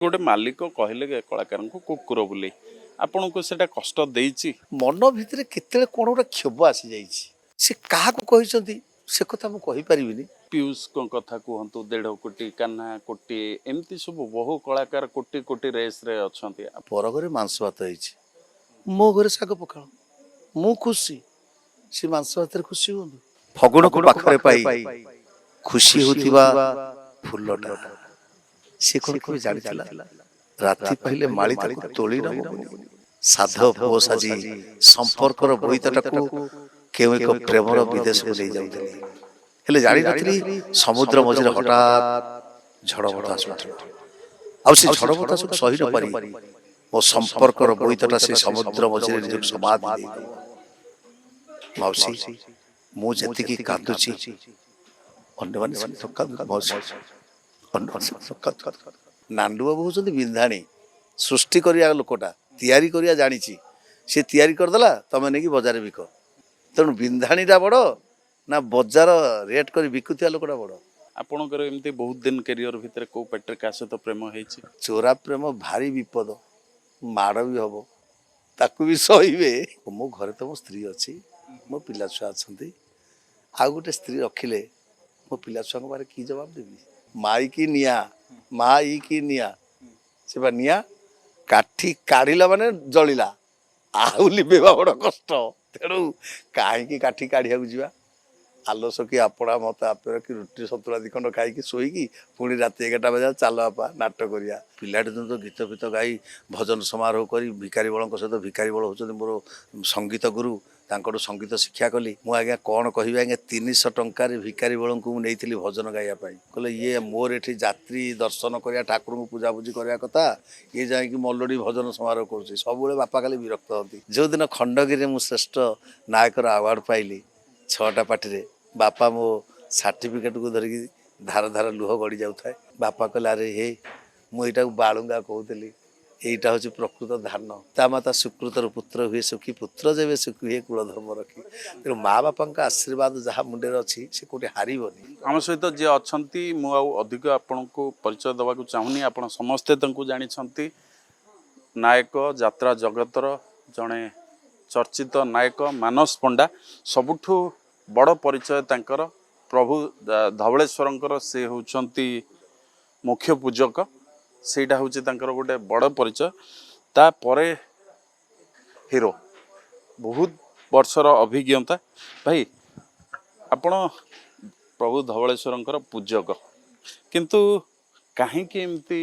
गोटे मालिक कहले कलाकार को कुकुर बोली आपन को सेटा कष्ट देइछि मन भितर केते कोन गोटे क्षोभ आसी जाइछि से काहाकू कहिसंती से कथा मु कहि परिबिनी। पीयूष को कथा कहतु 1.5 कोटी कान्हा कोटी एमती सब बहु कलाकार कोटी कोटी रेस रे अछंती पर घरे मांस भात होइछि मो घरे साग पखाळ मु खुशी से मांस भात खुशी हुंदु फगुण को पाखरे पाई खुशी होतिबा फुलटा से कोन के जानिथिला राति पहिले माळी ताको तोଳି न साधव पुओ साजी संपर्कर बोईतटाकू केउ एक प्रेमर विदेश को ले जाउतली हेले जानि नथली समुद्र मझिरे हठात झड़ बतास उठिला आ से झड़ बतास सही न पारी मो संपर्कर बोईतटा से समुद्र मझिरे निज समाधि दे मौसी मु जति की कांदुची अन्य माने थक्का मौसी नांडू बाबू होचंदी बिंधाणी सृष्टि करिया लोकटा तैयारी करिया जानिछि से तैयारी कर देला तमे नेकी बाजार बिक तेणु बिंधाणीटा बड़ ना बजार रेट कर बिकुथिया लोकटा बड़। आपणकर एमती बहुत दिन कैरियर भितर को पेटर का सहित प्रेम हेछि चोरा प्रेम भारी विपद माड़ भी हबो ताकू भी सहीबे मो घरे तो मो स्त्री अछि मो पिला छुआ अछंती आ गोटे स्त्री रखिले मो पिला छुआ बारे की जवाब देबी माई की निया माई की निया से बा निया काठी काढ़िला माने जलिला आउ लिबेबा बड़ कष्ट तेणु कहीं काठी काढ़िया जा आलस कि आपड़ा मत आप कि रुटी सतुरा दिखंड खाई शोईकी पुणी रात 11टा बजे चल बापा नाटक करिया पिलाटे तो गीत फीत गाई भजन समारोह करी भिखारी बल सहित भिखारी बल होचंदी मोर संगीत गुरु तांकड़ू संगीत शिक्षा कली मु आज्ञा कौन कहि आज्ञा 300 टंकार भिखारी बल को नहीं भजन गाइया कहले ये मोर एठी यात्री दर्शन करिया ठाकुर को पूजा पूजी करिया कथा ये जाकि मल्लोडी भजन समारोह कर सब बापा खाली विरक्त होती जो दिन खंडगिरी मु श्रेष्ठ नायकर अवार्ड पाइली 6टा पार्टी बापा मो सर्टिफिकेट को धरिकी धार धार लुह गड़ी जाऊे बापा कहले अरे हे मुझा बालुंगा कहूली यहीटा हूँ प्रकृत धान ता माता सुकृतर पुत्र हुए सुखी पुत्र जेबे सुखी हुए कूल धर्म रखी तेणु माँ बापा आशीर्वाद जहाँ मुंडे अच्छी से कौटे हारबनी। आम सहित जी अच्छा अधिक आपण को परिचय दवा चाहूनी आप समस्ते जानी नायक यात्रा जगतर जड़े चर्चित नायक मानस पंडा सबुठु बड़ परिचय तांकर प्रभु धवलेश्वर से होउछंती मुख्य पूजक सेटा हूँ गोटे बड़ परिचय तापरे हिरो बहुत वर्षर अभिज्ञता भाई आपण प्रभु धवलेश्वर पूजक किंतु कहीं एमती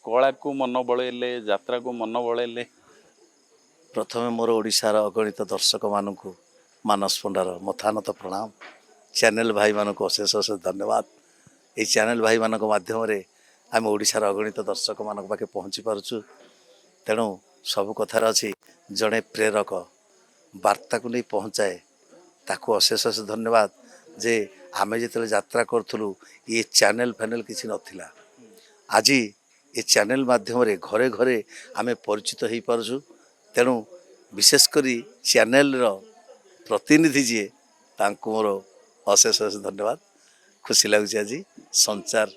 कला को मन बड़ेले यात्रा को मन बड़ेले प्रथमे मोर ओडिशार अगणित दर्शक मानक मानस पंडार मथानत प्रणाम चैनल भाई मानक अशेष अशेष धन्यवाद ये चैनल भाई मानक माध्यम रे आम ओडिशार अगणित दर्शक मानक पाखे पहुँची पारुछु तेणु सब कथार अच्छी जड़े प्रेरक वार्ता को नहीं पहुँचाए ताकू अशेष अशेष धन्यवाद जे आमे जिते यात्रा करूँ ये चैनल फैनल किसी नथिला आज ये चैनल माध्यम रे घरे घरे आमे परिचित हो पारुछु तेणु विशेषकर चैनल रो प्रतिनिधि जी तांको मोर अशेष अशेष धन्यवाद खुशी लगुच आज संचार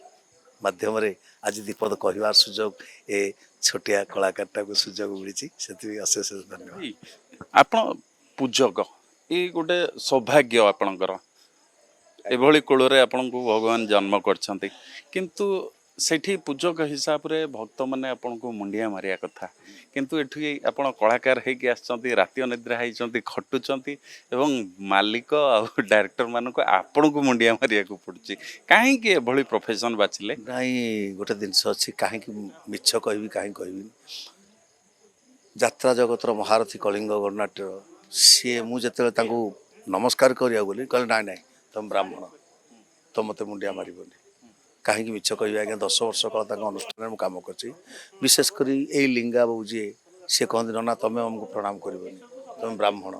माध्यम रे आज दीपद कहवार सुजोग ए छोटिया कलाकारटा को सुजोग मिली से अशेष धन्यवाद। आपण पूजक ये गोटे सौभाग्य आपणकर एभली कूल आपण को भगवान जन्म करछंती किंतु सेठी पूजक हिसाब रे भक्त माने आपण को मुंडिया मारिया कथा किंतु एठी आपण कलाकार हे कि आछंती राति अनिद्रा हाइछंती खटुचंती एवं मालिक आ डायरेक्टर मान को आपण को मुंडिया मारिया को पड़ुची काहे कि एभली प्रोफेशन बाचिले नहीं गोटे जिनस अच्छी कहीं मिछ कहबी कहीं कहबी यात्रा जगतर महारथी कलिंग गणनाट्य सी मुझे नमस्कार करिया बोली कहले नाई नाई तुम ब्राह्मण तो मत मुंडिया मारबनी कहीं मिछ कह आज्ञा 10 वर्ष काल अनुष्ठान में कम कर विशेषकर यही लिंगा बाबू जी सी कहते ना तुम आमको प्रणाम करनी तुम ब्राह्मण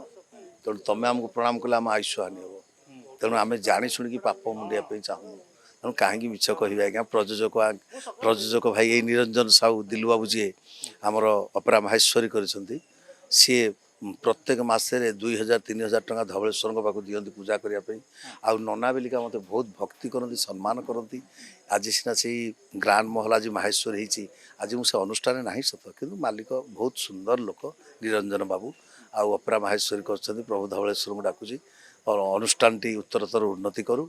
तेणु तुम आमको प्रणाम कले आम आयुष्य हानि हम तेणु आम जाणी शुणी पाप मुंडिया चाहूँ तेणु कहीं मिछ कह आज्ञा प्रयोजक भाई यही निरंजन साहू दिलु बाबू जी आमर अपरा माहेश्वरी कर सी प्रत्येक मसरे 2000-3000 टंका धवलेश्वर पाक दिखती पूजा करने आउ नना बेलिका मत बहुत भक्ति करती सम्मान करती ଆଜି ସିନା ସେଇ ଗ୍ରାଣ୍ଡ ମହଲ ଆଜି ମାହେଶ୍ୱର ହେଇଛି, ଆଜି ମୁଁ ସେ ଅନୁଷ୍ଠାନରେ ନାହିଁ ସତ, କିନ୍ତୁ ମାଲିକ ବହୁତ ସୁନ୍ଦର ଲୋକ ନିରଞ୍ଜନ ବାବୁ, ଆଉ ଅପେରା ମାହେଶ୍ୱରୀ କରିଛନ୍ତି। ପ୍ରଭୁ ଧବଳେଶ୍ୱରଙ୍କୁ ଡାକୁଛି ଅନୁଷ୍ଠାନଟି ଉତ୍ତରତର ଉନ୍ନତି କରୁ,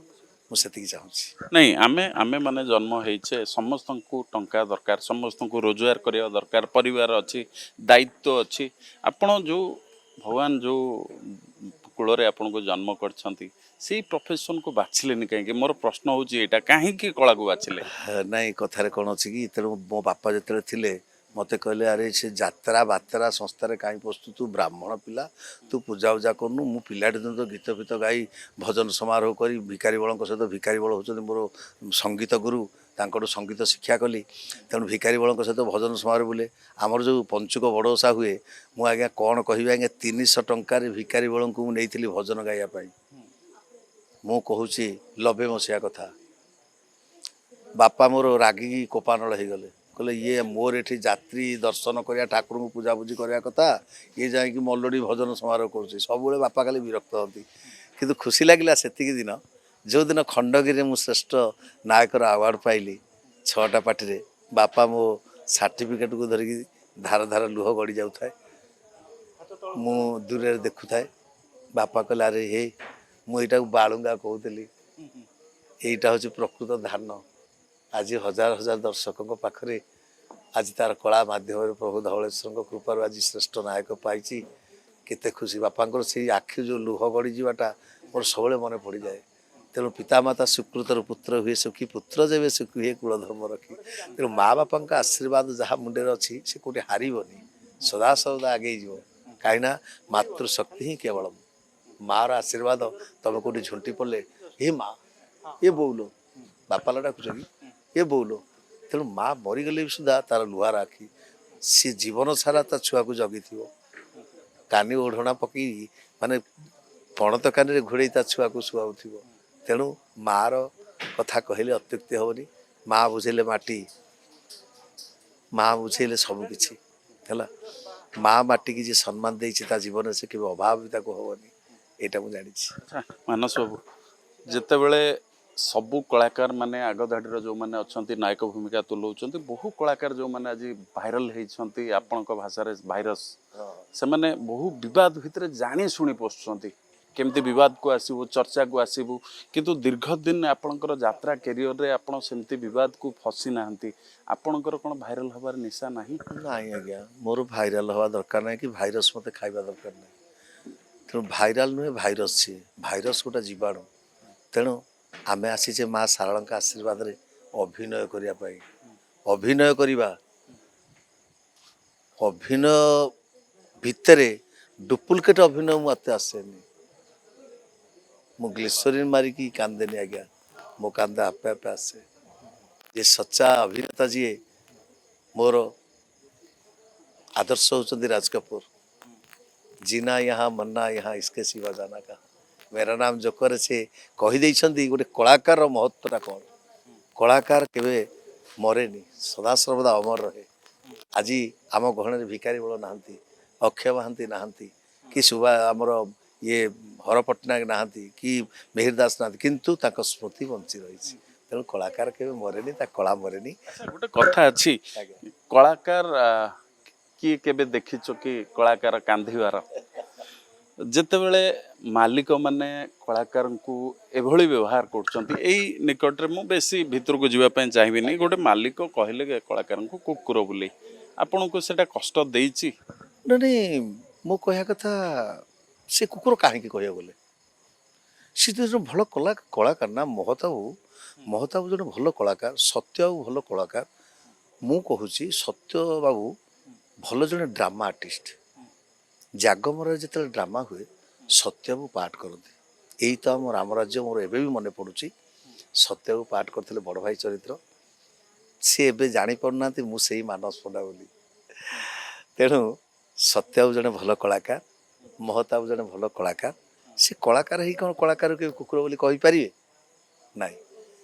ମୁଁ ସେତିକି ଚାହୁଁଛି। ନାଇଁ ଆମେ ଆମେ ମାନେ ଜନ୍ମ ହେଇଛେ, ସମସ୍ତଙ୍କୁ ଟଙ୍କା ଦରକାର, ସମସ୍ତଙ୍କୁ ରୋଜଗାର କରିବା ଦରକାର, ପରିବାର ଅଛି, ଦାୟିତ୍ୱ ଅଛି। ଆପଣ ଯେଉଁ ଭଗବାନ ଯେଉଁ କୂଳରେ ଆପଣଙ୍କୁ ଜନ୍ମ କରିଛନ୍ତି ସେଇ ପ୍ରଫେସନକୁ ବାଛିଲେନି କାହିଁକି? ମୋର ପ୍ରଶ୍ନ ହେଉଛି ଏଇଟା, କାହିଁକି କଳାକୁ ବାଛିଲେ? ନାଇଁ କଥାରେ କ'ଣ ଅଛି କି, ତେଣୁ ମୋ ବାପା ଯେତେବେଳେ ଥିଲେ ମୋତେ କହିଲେ, ଆରେ ସେ ଯାତ୍ରା ବାତ୍ରା ସଂସ୍ଥାରେ କାହିଁ ପଶୁଛୁ, ତୁ ବ୍ରାହ୍ମଣ ପିଲା, ତୁ ପୂଜା ଉଜା କରୁନୁ। ମୁଁ ପିଲାଟି ଦିନ ତ ଗୀତ ଫୀତ ଗାଇ ଭଜନ ସମାରୋହ କରି ଭିକାରୀ ବଳଙ୍କ ସହିତ, ଭିକାରୀ ବଳ ହେଉଛନ୍ତି ମୋର ସଙ୍ଗୀତ ଗୁରୁ, ତାଙ୍କଠୁ ସଙ୍ଗୀତ ଶିକ୍ଷା କଲି। ତେଣୁ ଭିକାରୀ ବଳଙ୍କ ସହିତ ଭଜନ ସମାରୋହ ବୁଲେ। ଆମର ଯେଉଁ ପଞ୍ଚୁକ ବଡ଼ ଓଷା ହୁଏ, ମୁଁ ଆଜ୍ଞା କ'ଣ କହିବି ଆଜ୍ଞା, 300 ଟଙ୍କାରେ ଭିକାରୀ ବଳଙ୍କୁ ମୁଁ ନେଇଥିଲି ଭଜନ ଗାଇବା ପାଇଁ। ମୁଁ କହୁଛି 90 ମସିହା କଥା। ବାପା ମୋର ରାଗିକି କୋପାନଳ ହେଇଗଲେ, କହିଲେ ଇଏ ମୋର ଏଠି ଯାତ୍ରୀ ଦର୍ଶନ କରିବା, ଠାକୁରଙ୍କୁ ପୂଜାପୂଜି କରିବା କଥା, ଇଏ ଯାଇକି ମଲୋଡ଼ି ଭଜନ ସମାରୋହ କରୁଛି। ସବୁବେଳେ ବାପା ଖାଲି ବିରକ୍ତ ହୁଅନ୍ତି। କିନ୍ତୁ ଖୁସି ଲାଗିଲା ସେତିକି ଦିନ, ଯେଉଁଦିନ ଖଣ୍ଡଗିରିରେ ମୁଁ ଶ୍ରେଷ୍ଠ ନାୟକର ଆୱାର୍ଡ଼ ପାଇଲି 6ଟା ପାର୍ଟିରେ। ବାପା ମୋ ସାର୍ଟିଫିକେଟକୁ ଧରିକି ଧାର ଧାର ଲୁହ ଗଡ଼ି ଯାଉଥାଏ। ମୁଁ ଦୂରରେ ଦେଖୁଥାଏ। ବାପା କହିଲେ, ଆରେ ହେ, ମୁଁ ଏଇଟାକୁ ବାଳୁଙ୍ଗା କହୁଥିଲି, ଏଇଟା ହେଉଛି ପ୍ରକୃତ ଧାନ। ଆଜି ହଜାର ହଜାର ଦର୍ଶକଙ୍କ ପାଖରେ ଆଜି ତାର କଳା ମାଧ୍ୟମରେ ପ୍ରଭୁ ଧବଳେଶ୍ୱରଙ୍କ କୃପାରୁ ଆଜି ଶ୍ରେଷ୍ଠ ନାୟକ ପାଇଛି। କେତେ ଖୁସି। ବାପାଙ୍କର ସେଇ ଆଖି ଯେଉଁ ଲୁହ ଗଡ଼ିଯିବାଟା ମୋର ସବୁବେଳେ ମନେ ପଡ଼ିଯାଏ। ତେଣୁ ପିତାମାତା ସୁକୃତର ପୁତ୍ର ହୁଏ ସୁଖୀ, ପୁତ୍ର ଯେବେ ସୁଖୀ ହୁଏ କୁଳ ଧର୍ମ ରଖି। ତେଣୁ ମା ବାପାଙ୍କ ଆଶୀର୍ବାଦ ଯାହା ମୁଣ୍ଡରେ ଅଛି ସେ କେଉଁଠି ହାରିବନି, ସଦାସର୍ବଦା ଆଗେଇ ଯିବ। କାହିଁକିନା ମାତୃଶକ୍ତି ହିଁ କେବଳ, ମାଆର ଆଶୀର୍ବାଦ ତମେ କେଉଁଠି ଝୁଣ୍ଟି ପଡ଼ିଲେ, ହେ ମା, ଏ ବୋଉଲୋ, ବାପାଲା ଡାକୁଛ କି, ଏ ବୋଉଲୋ। ତେଣୁ ମା ମରିଗଲେ ବି ସୁଦ୍ଧା ତାର ଲୁହାର ଆଖି, ସିଏ ଜୀବନ ସାରା ତା ଛୁଆକୁ ଜଗିଥିବ। କାନି ଓଢ଼ଣା ପକେଇ ମାନେ ପଣତ କାନିରେ ଘୋଡ଼େଇ ତା ଛୁଆକୁ ଶୁଆଉଥିବ। ତେଣୁ ମାଆର କଥା କହିଲେ ଅତ୍ୟୁକ୍ତି ହେବନି। ମା ବୁଝେଇଲେ ମାଟି, ମା ବୁଝେଇଲେ ସବୁ କିଛି ହେଲା। ମା ମାଟିକି ଯିଏ ସମ୍ମାନ ଦେଇଛି ତା ଜୀବନରେ ସେ କେବେ ଅଭାବ ବି ତାକୁ ହେବନି, ଏଇଟା ମୁଁ ଜାଣିଛି। ଆଚ୍ଛା ମାନସ ବାବୁ, ଯେତେବେଳେ ସବୁ କଳାକାର ମାନେ ଆଗ ଧାଡ଼ିର ଯେଉଁମାନେ ଅଛନ୍ତି ନାୟକ ଭୂମିକା ତୁଲାଉଛନ୍ତି, ବହୁ କଳାକାର ଯେଉଁମାନେ ଆଜି ଭାଇରାଲ ହେଇଛନ୍ତି, ଆପଣଙ୍କ ଭାଷାରେ ଭାଇରସ୍, ସେମାନେ ବହୁ ବିବାଦ ଭିତରେ ଜାଣି ଶୁଣି ପଶୁଛନ୍ତି, କେମିତି ବିବାଦକୁ ଆସିବୁ, ଚର୍ଚ୍ଚାକୁ ଆସିବୁ। କିନ୍ତୁ ଦୀର୍ଘ ଦିନ ଆପଣଙ୍କର ଯାତ୍ରା କ୍ୟାରିୟରରେ ଆପଣ ସେମିତି ବିବାଦକୁ ଫସି ନାହାନ୍ତି। ଆପଣଙ୍କର କ'ଣ ଭାଇରାଲ ହେବାର ନିଶା ନାହିଁ? ନାଇଁ ଆଜ୍ଞା, ମୋର ଭାଇରାଲ ହେବା ଦରକାର ନାହିଁ କି ଭାଇରସ୍ ମୋତେ ଖାଇବା ଦରକାର ନାହିଁ। ତେଣୁ ଭାଇରାଲ ନୁହେଁ, ଭାଇରସ୍ ସିଏ। ଭାଇରସ୍ ଗୋଟେ ଜୀବାଣୁ। ତେଣୁ ଆମେ ଆସିଛେ ମା ଶାରଳାଙ୍କ ଆଶୀର୍ବାଦରେ ଅଭିନୟ କରିବା ପାଇଁ। ଅଭିନୟ କରିବା, ଅଭିନୟ ଭିତରେ ଡୁପ୍ଲିକେଟ୍ ଅଭିନୟ ମୋତେ ଆସେନି। ମୁଁ ଗ୍ଲିସରିନ୍ ମାରିକି କାନ୍ଦେନି ଆଜ୍ଞା, ମୋ କାନ୍ଦ ଆପେ ଆପେ ଆସେ। ଯେ ସଚ୍ଚା ଅଭିନେତା ଯିଏ ମୋର ଆଦର୍ଶ ହେଉଛନ୍ତି ରାଜ କପୁର। ଜିନା यहाँ मरना यहाँ इसके सिवा जाना का मेरा नाम ଜୋକରେ ସେ କହିଦେଇଛନ୍ତି ଗୋଟେ କଳାକାରର ମହତ୍ଵଟା କ'ଣ। କଳାକାର କେବେ ମରେନି, ସଦାସର୍ବଦା ଅମର ରହେ। ଆଜି ଆମ ଗହଣରେ ଭିକାରୀ ବଳ ନାହାନ୍ତି, ଅକ୍ଷୟ ମହାନ୍ତି ନାହାନ୍ତି, କି ଆମର ଇଏ ହର ପଟ୍ଟନାୟକ ନାହାନ୍ତି, କି ମିହିର ଦାସ ନାହାନ୍ତି, କିନ୍ତୁ ତାଙ୍କ ସ୍ମୃତି ବଞ୍ଚି ରହିଛି। ତେଣୁ କଳାକାର କେବେ ମରେନି, ତା କଳା ମରେନି। ଗୋଟେ କଥା ଅଛି, କଳାକାର କିଏ କେବେ ଦେଖିଛ କି କଳାକାର କାନ୍ଦିବାର? ଯେତେବେଳେ ମାଲିକ ମାନେ କଳାକାରଙ୍କୁ ଏଭଳି ବ୍ୟବହାର କରୁଛନ୍ତି, ଏଇ ନିକଟରେ ମୁଁ ବେଶୀ ଭିତରକୁ ଯିବା ପାଇଁ ଚାହିଁବିନି, ଗୋଟେ ମାଲିକ କହିଲେ କଳାକାରଙ୍କୁ କୁକୁର ବୋଲି, ଆପଣଙ୍କୁ ସେଟା କଷ୍ଟ ଦେଇଛି? ନାଇଁ, ମୋ କହିବା କଥା, ସେ କୁକୁର କାହିଁକି କହିବାକୁ ଗଲେ, ସେ ତ ଜଣେ ଭଲ କଳାକାର ନା। ମହତାବ ଜଣେ ଭଲ କଳାକାର, ସତ୍ୟ ବାବୁ ଭଲ କଳାକାର। ମୁଁ କହୁଛି ସତ୍ୟ ବାବୁ ଭଲ ଜଣେ ଡ୍ରାମା ଆର୍ଟିଷ୍ଟ। ଜାଗମରରେ ଯେତେବେଳେ ଡ୍ରାମା ହୁଏ ସତ୍ୟବାବୁ ପାଠ କରନ୍ତି। ଏଇ ତ ଆମ ରାମ ରାଜ୍ୟ, ମୋର ଏବେ ବି ମନେ ପଡ଼ୁଛି। ସତ୍ୟବାବୁ ପାଠ କରିଥିଲେ ବଡ଼ ଭାଇ ଚରିତ୍ର। ସେ ଏବେ ଜାଣିପାରୁନାହାନ୍ତି ମୁଁ ସେଇ ମାନସ ପଣ୍ଡା ବୋଲି। ତେଣୁ ସତ୍ୟବାବୁ ଜଣେ ଭଲ କଳାକାର, ମହତାବ ଜଣେ ଭଲ କଳାକାର। ସେ କଳାକାର ହେଇ କ'ଣ କଳାକାରକୁ କେବେ କୁକୁର ବୋଲି କହିପାରିବେ? ନାଇଁ।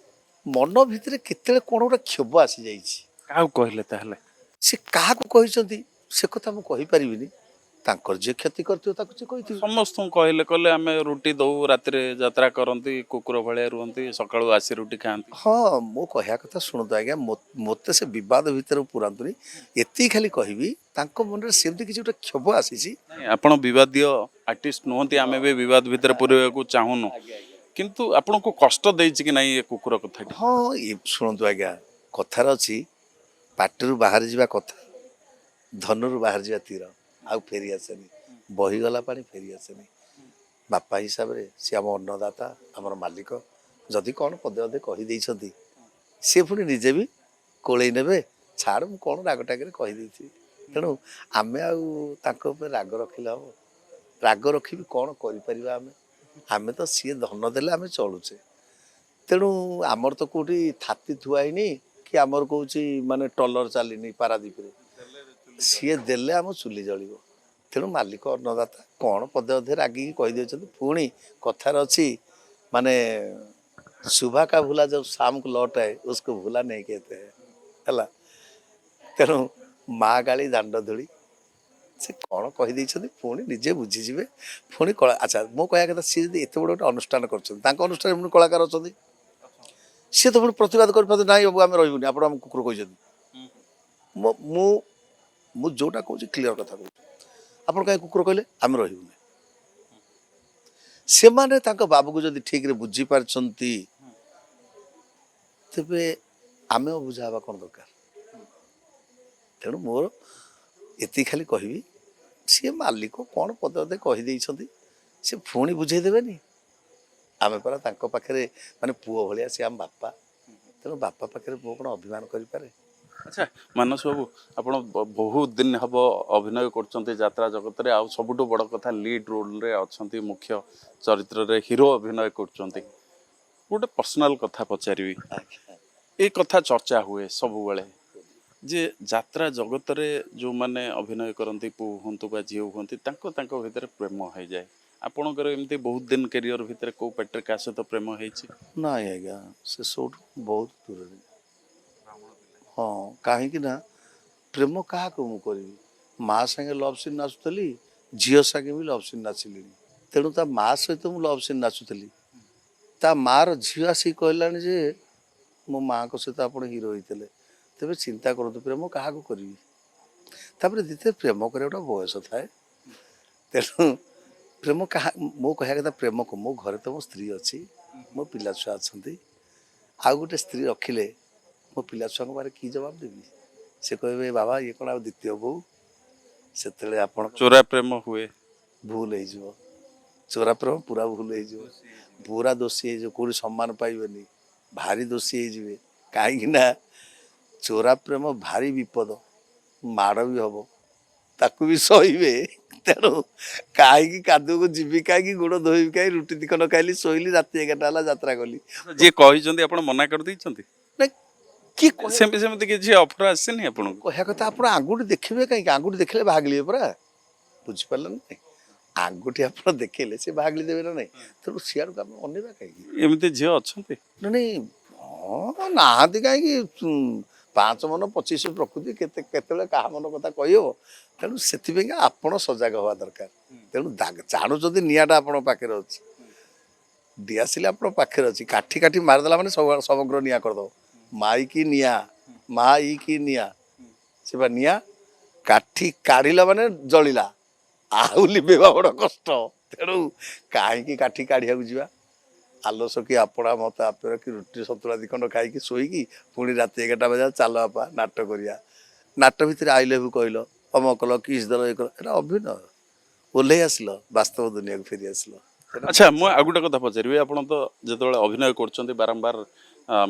ମନ ଭିତରେ କେତେବେଳେ କ'ଣ ଗୋଟେ କ୍ଷୋଭ ଆସିଯାଇଛି। କାହାକୁ କହିଲେ ତାହେଲେ? ସେ କାହାକୁ କହିଛନ୍ତି ସେ କଥା ମୁଁ କହିପାରିବିନି, ତାଙ୍କର ଯିଏ କ୍ଷତି କରିଥିବ ତାକୁ ସେ କହିଥିବେ। ସମସ୍ତଙ୍କୁ କହିଲେ କଲେ ଆମେ ରୁଟି ଦଉ ରାତିରେ ଯାତ୍ରା କରନ୍ତି କୁକୁର ଭଳିଆ ରୁହନ୍ତି ସକାଳୁ ଆସି ରୁଟି ଖାଆନ୍ତି। ହଁ ମୁଁ କହିବା କଥା ଶୁଣନ୍ତୁ ଆଜ୍ଞା, ମୋତେ ସେ ବିବାଦ ଭିତରେ ପୁରାନ୍ତୁନି, ଏତିକି ଖାଲି କହିବି ତାଙ୍କ ମନରେ ସେମିତି କିଛି ଗୋଟେ କ୍ଷୋଭ ଆସିଛି। ନାଇଁ, ଆପଣ ବିବାଦୀୟ ଆର୍ଟିଷ୍ଟ ନୁହନ୍ତି, ଆମେ ବି ବିବାଦ ଭିତରେ ପୁରେଇବାକୁ ଚାହୁଁନୁ, କିନ୍ତୁ ଆପଣଙ୍କୁ କଷ୍ଟ ଦେଇଛି କି ନାଇଁ ଏ କୁକୁର କଥାଟି? ହଁ ଶୁଣନ୍ତୁ ଆଜ୍ଞା, କଥାରେ ଅଛି ପାଟିରୁ ବାହାରି ଯିବା କଥା, ଧନୁରୁ ବାହାରି ଯିବା ତୀର ଆଉ ଫେରି ଆସେନି, ବହିଗଲା ପାଣି ଫେରି ଆସେନି। ବାପା ହିସାବରେ ସିଏ ଆମ ଅନ୍ନଦାତା, ଆମର ମାଲିକ। ଯଦି କ'ଣ ପଦେ ଅଧେ କହିଦେଇଛନ୍ତି ସିଏ ପୁଣି ନିଜେ ବି କୋଳେଇ ନେବେ। ଛାଡ଼, ମୁଁ କ'ଣ ରାଗଟାଗରେ କହିଦେଇଥିବି। ତେଣୁ ଆମେ ଆଉ ତାଙ୍କ ଉପରେ ରାଗ ରଖିଲେ ହବ? ରାଗ ରଖିବି କ'ଣ କରିପାରିବା ଆମେ? ଆମେ ତ ସିଏ ଧନ ଦେଲେ ଆମେ ଚଳୁଛେ। ତେଣୁ ଆମର ତ କେଉଁଠି ଥାତି ଥୁଆ ହେଇନି କି ଆମର କହୁଛି ମାନେ ଟଲର ଚାଲିନି ପାରାଦୀପରେ। ସିଏ ଦେଲେ ଆମ ଚୁଲି ଜଳିବ। ତେଣୁ ମାଲିକ ଅନ୍ନଦାତା କ'ଣ ପଦେ ଅଧେ ରାଗିକି କହିଦେଉଛନ୍ତି। ପୁଣି କଥାରେ ଅଛି ମାନେ ସୁଭା କା ଭୁଲା ଜବ ଶାମକୁ ଲौट आए उसको ଭୁଲା नहीं कहते हैं ହେଲା। ତେଣୁ ମା ଗାଳି ଦାଣ୍ଡ ଧୂଳି, ସେ କ'ଣ କହିଦେଇଛନ୍ତି ପୁଣି ନିଜେ ବୁଝିଯିବେ। ପୁଣି କଳା, ଆଚ୍ଛା ମୋ କହିବା କଥା, ସିଏ ଯଦି ଏତେ ବଡ଼ ଗୋଟେ ଅନୁଷ୍ଠାନ କରିଛନ୍ତି, ତାଙ୍କ ଅନୁଷ୍ଠାନରେ ପୁଣି କଳାକାର ଅଛନ୍ତି, ସିଏ ତ ପୁଣି ପ୍ରତିବାଦ କରିପାରନ୍ତି, ନାଇଁ ବାବୁ ଆମେ ରହିବୁନି, ଆପଣ ଆମ କୁକୁର କହିଛନ୍ତି। ମୁଁ ମୁଁ ଯେଉଁଟା କହୁଛି କ୍ଲିଅର କଥା କହୁଛି, ଆପଣ କାହିଁ କୁକୁର କହିଲେ, ଆମେ ରହିବୁନି। ସେମାନେ ତାଙ୍କ ବାବୁକୁ ଯଦି ଠିକରେ ବୁଝିପାରିଛନ୍ତି ତେବେ ଆମେ ବୁଝା ହେବା କ'ଣ ଦରକାର? ତେଣୁ ମୋର ଏତିକି ଖାଲି କହିବି, ସିଏ ମାଲିକ କ'ଣ ପଦେ ଅଧେ କହିଦେଇଛନ୍ତି, ସେ ପୁଣି ବୁଝେଇ ଦେବେନି। ଆମେ ପରା ତାଙ୍କ ପାଖରେ ମାନେ ପୁଅ ଭଳିଆ, ସିଏ ଆମ ବାପା। ତେଣୁ ବାପା ପାଖରେ ପୁଅ କ'ଣ ଅଭିମାନ କରିପାରେ? ଆଚ୍ଛା ମାନସ ବାବୁ, ଆପଣ ବହୁତ ଦିନ ହେବ ଅଭିନୟ କରୁଛନ୍ତି ଯାତ୍ରା ଜଗତରେ, ଆଉ ସବୁଠୁ ବଡ଼ କଥା ଲିଡ୍ ରୋଲରେ ଅଛନ୍ତି, ମୁଖ୍ୟ ଚରିତ୍ରରେ ହିରୋ ଅଭିନୟ କରୁଛନ୍ତି। ଗୋଟେ ପର୍ସନାଲ କଥା ପଚାରିବି, ଆଜ୍ଞା ଏ କଥା ଚର୍ଚ୍ଚା ହୁଏ ସବୁବେଳେ ଯେ ଯାତ୍ରା ଜଗତରେ ଯେଉଁମାନେ ଅଭିନୟ କରନ୍ତି, ପୁଅ ହୁଅନ୍ତୁ ବା ଝିଅ ହୁଅନ୍ତି, ତାଙ୍କ ଭିତରେ ପ୍ରେମ ହେଇଯାଏ। ଆପଣଙ୍କର ଏମିତି ବହୁତ ଦିନ କ୍ୟାରିୟର ଭିତରେ କେଉଁ ପାଟିରେ କାହା ସହିତ ପ୍ରେମ ହେଇଛି? ନାଇଁ ଆଜ୍ଞା, ସେ ସବୁଠୁ ବହୁତ ଦୂରରେ। ହଁ, କାହିଁକି ନା ପ୍ରେମ କାହାକୁ ମୁଁ କରିବି? ମା ସାଙ୍ଗେ ଲଭ୍ ସିନ୍ ନାଚୁଥିଲି, ଝିଅ ସାଙ୍ଗେ ବି ଲଭ୍ ସିନ୍ ନାଚିଲିଣି। ତେଣୁ ତା ମା ସହିତ ମୁଁ ଲଭ୍ ସିନ୍ ନାଚୁଥିଲି, ତା ମାର ଝିଅ ଆସିକି କହିଲାଣି ଯେ ମୋ ମାଆଙ୍କ ସହିତ ଆପଣ ହିରୋ ହେଇଥିଲେ। ତେବେ ଚିନ୍ତା କରନ୍ତୁ, ପ୍ରେମ କାହାକୁ କରିବି? ତାପରେ ଦ୍ୱିତୀୟ, ପ୍ରେମ କରିବା ଗୋଟେ ବୟସ ଥାଏ। ତେଣୁ ପ୍ରେମ କାହା, ମୋ କହିବା କଥା ପ୍ରେମକୁ, ମୋ ଘରେ ତ ମୋ ସ୍ତ୍ରୀ ଅଛି, ମୋ ପିଲା ଛୁଆ ଅଛନ୍ତି। ଆଉ ଗୋଟେ ସ୍ତ୍ରୀ ରଖିଲେ ମୋ ପିଲା ଛୁଆଙ୍କ ପାଖରେ କି ଜବାବ ଦେବି? ସେ କହିବେ ବାବା ଇଏ କ'ଣ ଆଉ ଦ୍ୱିତୀୟ ବୋଉ? ସେତେବେଳେ ଆପଣ ଚୋରା ପ୍ରେମ ହୁଏ। ଭୁଲ ହେଇଯିବ। ଚୋରା ପ୍ରେମ ପୁରା ଭୁଲ ହେଇଯିବ, ପୁରା ଦୋଷୀ ହେଇଯିବ, କେଉଁଠି ସମ୍ମାନ ପାଇବେନି, ଭାରି ଦୋଷୀ ହେଇଯିବେ। କାହିଁକି ନା ଚୋରା ପ୍ରେମ ଭାରି ବିପଦ, ମାଡ଼ ବି ହବ, ତାକୁ ବି ସହିବେ। ତେଣୁ କାହିଁକି କାଦୁଅକୁ ଯିବି, କାହିଁକି ଗୋଡ଼ ଧୋଇବି, କାହିଁକି ରୁଟି ଦି ଖଣ୍ଡ ଖାଇଲି, ଶୋଇଲି, ରାତି 11ଟା ହେଲା ଯାତ୍ରା କଲି। ଯିଏ କହିଛନ୍ତି ଆପଣ ମନା କରିଦେଇଛନ୍ତି? ନାଇଁ, କିଏ କହିବା ସେମିତି କିଛି ଅଫର ଆସିନି ଆପଣଙ୍କୁ? କହିବା କଥା, ଆପଣ ଆଙ୍ଗୁଠି ଦେଖିବେ କାହିଁକି? ଆଙ୍ଗୁଠି ଦେଖିଲେ ଭାଗିଲିବେ ପରା, ବୁଝିପାରିଲେ ନା ନାଇଁ? ଆଙ୍ଗୁଠି ଆପଣ ଦେଖେଇଲେ ସେ ଭାଗିଲି ଦେବେ ନା ନାଇଁ? ତେଣୁ ସିଆଡ଼କୁ ଆମେ ଅନେଇବା କାହିଁକି? ଏମିତି ଝିଅ ଅଛନ୍ତି? ନାଇଁ, ହଁ ନାହାନ୍ତି କାହିଁକି? 5 ମନ 25 ପ୍ରକୃତି, କେତେବେଳେ କାହା ମନ କଥା କହିହେବ? ତେଣୁ ସେଥିପାଇଁକା ଆପଣ ସଜାଗ ହେବା ଦରକାର। ତେଣୁ ଜାଣୁଛନ୍ତି ନିଆଁଟା ଆପଣଙ୍କ ପାଖରେ ଅଛି, ଦିଆସିଲି ଆପଣଙ୍କ ପାଖରେ ଅଛି, କାଠି କାଠି ମାରିଦେଲା ମାନେ ସମଗ୍ର ନିଆଁ କରିଦେବ। ମାଇକି ନିଆଁ, ମାଇକି ନିଆଁ, ସେ ବା ନିଆଁ, କାଠି କାଢ଼ିଲା ମାନେ ଜଳିଲା, ଆଉ ଲିଭେଇବା ବଡ଼ କଷ୍ଟ। ତେଣୁ କାହିଁକି କାଠି କାଢ଼ିବାକୁ ଯିବା? ଆଲସ କି ଆପଣା ମତ ଆପର କି ରୁଟି ସନ୍ତୁଳା ଦି ଖଣ୍ଡ ଖାଇକି ଶୋଇକି ପୁଣି ରାତି 11ଟା ବାଜା ଚାଲ ବାପା ନାଟ କରିବା। ନାଟ ଭିତରେ ଆଇ ଲଭ୍ ୟୁ କହିଲ, ଅମକ କଲ, କିସ୍ ଦେଲ, ଏ କଲ, ଏଟା ଅଭିନୟ। ଓହ୍ଲେଇ ଆସିଲ, ବାସ୍ତବ ଦୁନିଆକୁ ଫେରି ଆସିଲ। ଆଚ୍ଛା ମୁଁ ଆଉ ଗୋଟେ କଥା ପଚାରିବି, ଆପଣ ତ ଯେତେବେଳେ ଅଭିନୟ କରୁଛନ୍ତି ବାରମ୍ବାର